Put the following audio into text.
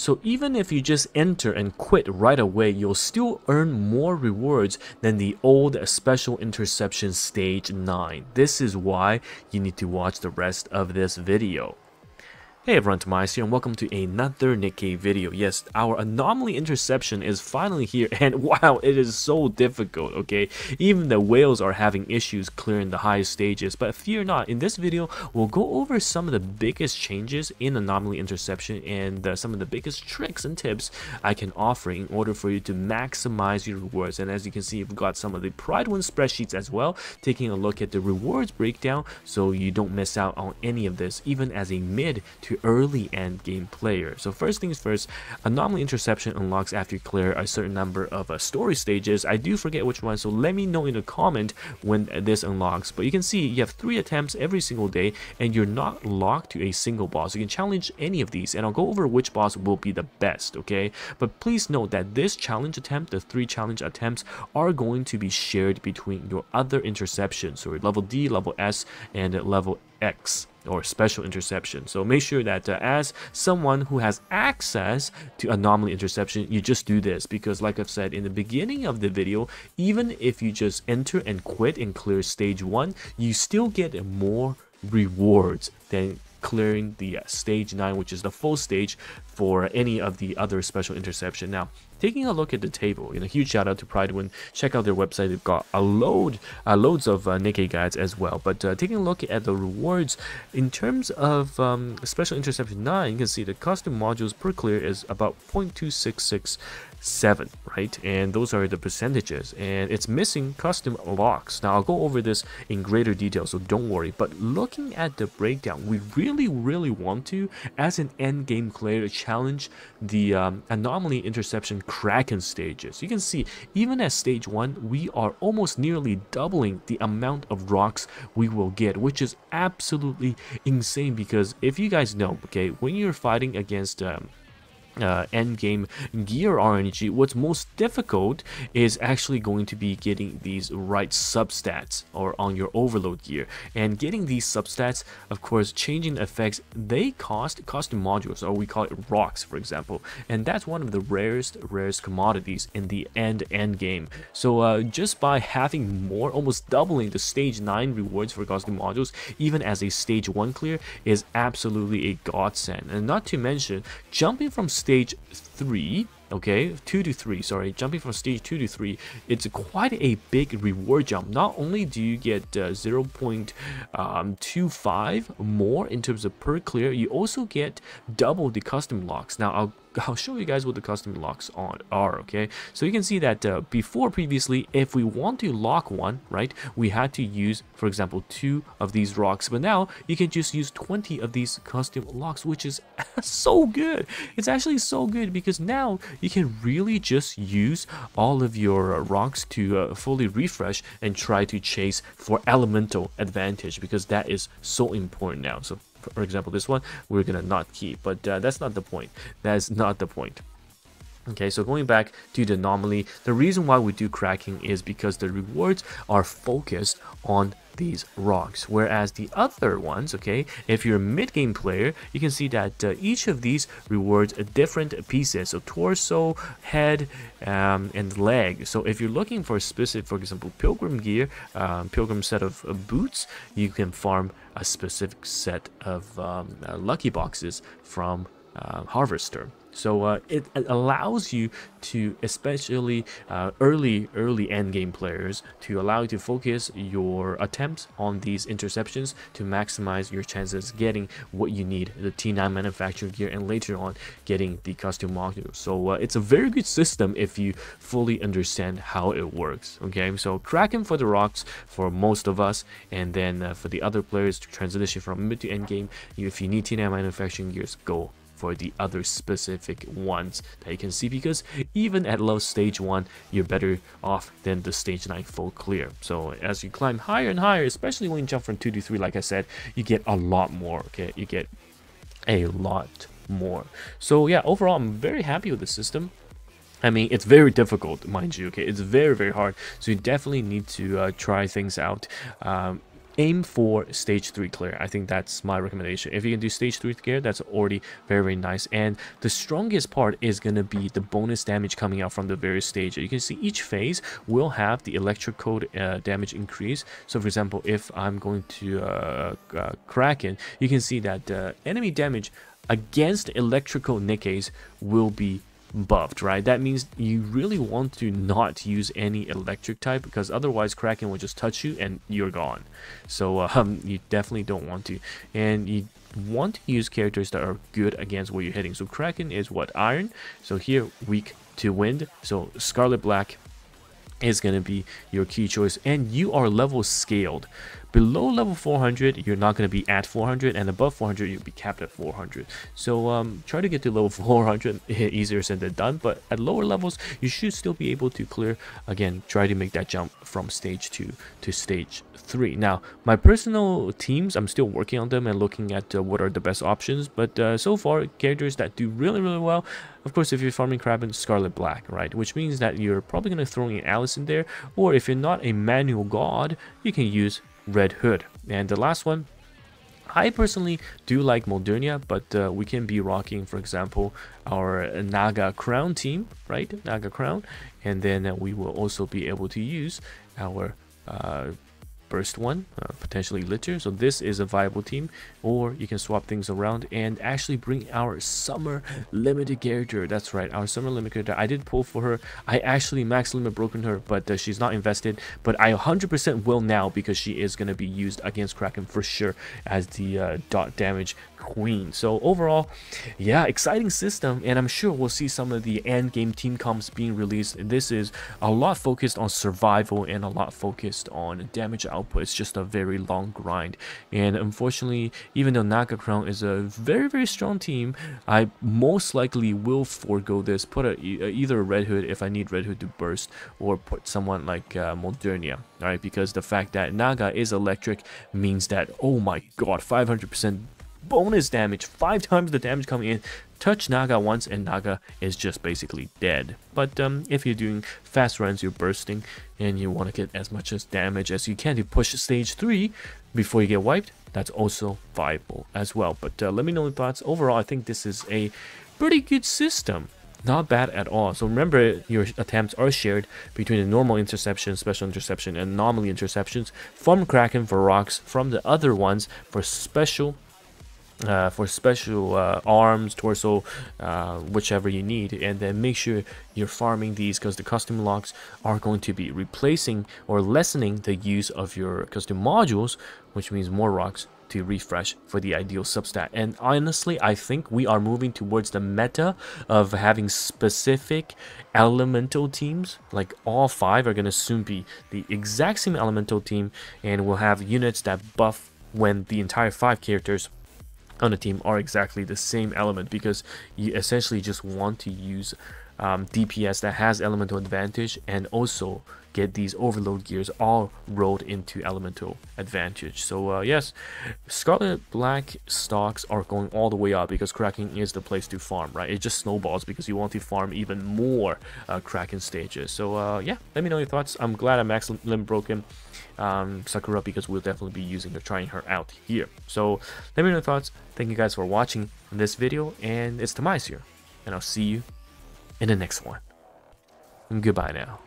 So even if you just enter and quit right away, you'll still earn more rewards than the old Special Interception Stage 9. This is why you need to watch the rest of this video. Hey everyone, TimaeuSS here and welcome to another NIKKE video. Yes, our Anomaly Interception is finally here and wow, it is so difficult, okay? Even the whales are having issues clearing the highest stages, but fear not, in this video, we'll go over some of the biggest changes in Anomaly Interception and some of the biggest tricks and tips I can offer in order for you to maximize your rewards. And as you can see, we've got some of the PrideWin spreadsheets as well, taking a look at the rewards breakdown so you don't miss out on any of this, even as a mid to early end game player. So first things first, Anomaly Interception unlocks after you clear a certain number of story stages. I do forget which one, so let me know in a comment when this unlocks. But you can see you have 3 attempts every single day and you're not locked to a single boss. You can challenge any of these and I'll go over which boss will be the best, okay? But please note that this challenge attempt, the 3 challenge attempts, are going to be shared between your other interceptions, so level D, level S, and level X, or special interception. So make sure that as someone who has access to Anomaly Interception, you just do this, because like I've said in the beginning of the video, even if you just enter and quit and clear stage 1, you still get more rewards than clearing the stage 9, which is the full stage for any of the other special interception. Now, taking a look at the table, huge shout out to PrideWin. Check out their website; they've got a loads of NIKKE guides as well. But taking a look at the rewards in terms of special interception 9, you can see the custom modules per clear is about 0.2667, right? And those are the percentages, and it's missing custom locks. Now I'll go over this in greater detail, so don't worry. But looking at the breakdown, we really want to, as an end game player, challenge the Anomaly Interception Kraken stages. You can see even at stage 1, we are almost nearly doubling the amount of rocks we will get, which is absolutely insane. Because if you guys know, okay, when you're fighting against end game gear RNG, what's most difficult is actually going to be getting these right substats or on your overload gear, and getting these substats, of course, changing the effects, they cost custom modules, or we call it rocks, for example, and that's one of the rarest commodities in the end game. So just by having more, almost doubling the stage 9 rewards for custom modules, even as a stage 1 clear, is absolutely a godsend. And not to mention, jumping from stage 3, okay, 2 to 3, sorry, jumping from stage 2 to 3, it's quite a big reward jump. Not only do you get 0.25 more in terms of per clear, you also get double the custom locks. Now I'll show you guys what the custom locks are, okay? So you can see that previously, if we want to lock one, right, we had to use, for example, 2 of these rocks, but now you can just use 20 of these custom locks, which is so good. It's actually so good because now you can really just use all of your rocks to fully refresh and try to chase for elemental advantage, because that is so important now. So for example, this one we're gonna not keep, but that's not the point. That's not the point. Okay, so going back to the Anomaly, the reason why we do cracking is because the rewards are focused on these rocks, whereas the other ones, okay, if you're a mid-game player, you can see that each of these rewards different pieces, so torso, head, and leg. So if you're looking for a specific, for example, pilgrim gear, pilgrim set of boots, you can farm a specific set of lucky boxes from Harvester. So it allows you to, especially early end game players, to allow you to focus your attempts on these interceptions to maximize your chances getting what you need, the T9 manufacturer gear, and later on getting the custom modules. So it's a very good system if you fully understand how it works. Okay, so Kraken for the rocks for most of us, and then for the other players to transition from mid to end game, if you need T9 manufacturing gears, go for the other specific ones that you can see, because even at low stage 1, you're better off than the stage 9 full clear. So as you climb higher and higher, especially when you jump from 2 to 3, like I said, you get a lot more, okay? You get a lot more. So yeah, overall, I'm very happy with the system. I mean, it's very difficult, mind you, okay? It's very hard, so you definitely need to try things out. aim for stage 3 clear. I think that's my recommendation. If you can do stage 3 clear, that's already very, very nice. And the strongest part is going to be the bonus damage coming out from the various stages. You can see each phase will have the electrical damage increase. So for example, if I'm going to Kraken, you can see that enemy damage against electrical NIKKEs will be buffed, right? That means you really want to not use any electric type, because otherwise Kraken will just touch you and you're gone. So you definitely don't want to, and you want to use characters that are good against what you're hitting. So Kraken is what, iron, so here weak to wind, so Scarlet Black is going to be your key choice, and you are level scaled. Below level 400, you're not going to be at 400, and above 400, you'll be capped at 400. So try to get to level 400, easier said than done, but at lower levels, you should still be able to clear. Again, try to make that jump from stage 2 to stage 3. Now, my personal teams, I'm still working on them and looking at what are the best options, but so far, characters that do really, really well, of course, if you're farming Kraken, Scarlet Black, right? Which means that you're probably going to throw in Alice in there, or if you're not a manual god, you can use Red Hood. And the last one, I personally do like Modernia, but we can be rocking, for example, our Naga Crown team, right? Naga Crown, and then we will also be able to use our burst one, potentially litter. So this is a viable team, or you can swap things around and actually bring our summer limited character. That's right, our summer limited character. I did pull for her. I actually max limit broken her, but she's not invested, but I 100% will now, because she is going to be used against Kraken for sure as the dot damage queen. So overall, yeah, exciting system, and I'm sure we'll see some of the end game team comps being released. This is a lot focused on survival and a lot focused on damage output. It's just a very long grind, and unfortunately, even though Naga Crown is a very, very strong team, I most likely will forego this, put either a Red Hood if I need Red Hood to burst, or put someone like Modernia, alright, because the fact that Naga is electric means that, oh my god, 500% bonus damage, 5 times the damage coming in. Touch Naga once and Naga is just basically dead. But if you're doing fast runs, you're bursting, and you want to get as much as damage as you can to push stage 3 before you get wiped, that's also viable as well. But let me know your thoughts. Overall, I think this is a pretty good system. Not bad at all. So remember, your attempts are shared between the normal interception, special interception, and anomaly interceptions. From Kraken for rocks, from the other ones for special arms, torso, whichever you need. And then make sure you're farming these, because the custom locks are going to be replacing or lessening the use of your custom modules, which means more rocks to refresh for the ideal substat. And honestly, I think we are moving towards the meta of having specific elemental teams. Like all 5 are going to soon be the exact same elemental team, and we'll have units that buff when the entire 5 characters on the team are exactly the same element, because you essentially just want to use DPS that has elemental advantage, and also get these overload gears all rolled into elemental advantage. So yes, Scarlet Black stocks are going all the way up, because Kraken is the place to farm, right? It just snowballs because you want to farm even more Kraken stages. So yeah, let me know your thoughts. I'm glad I max limit broken Sakura, because we'll definitely be using her, trying her out here. So let me know your thoughts. Thank you guys for watching this video, and it's TimaeuSS here, and I'll see you in the next one. And goodbye now.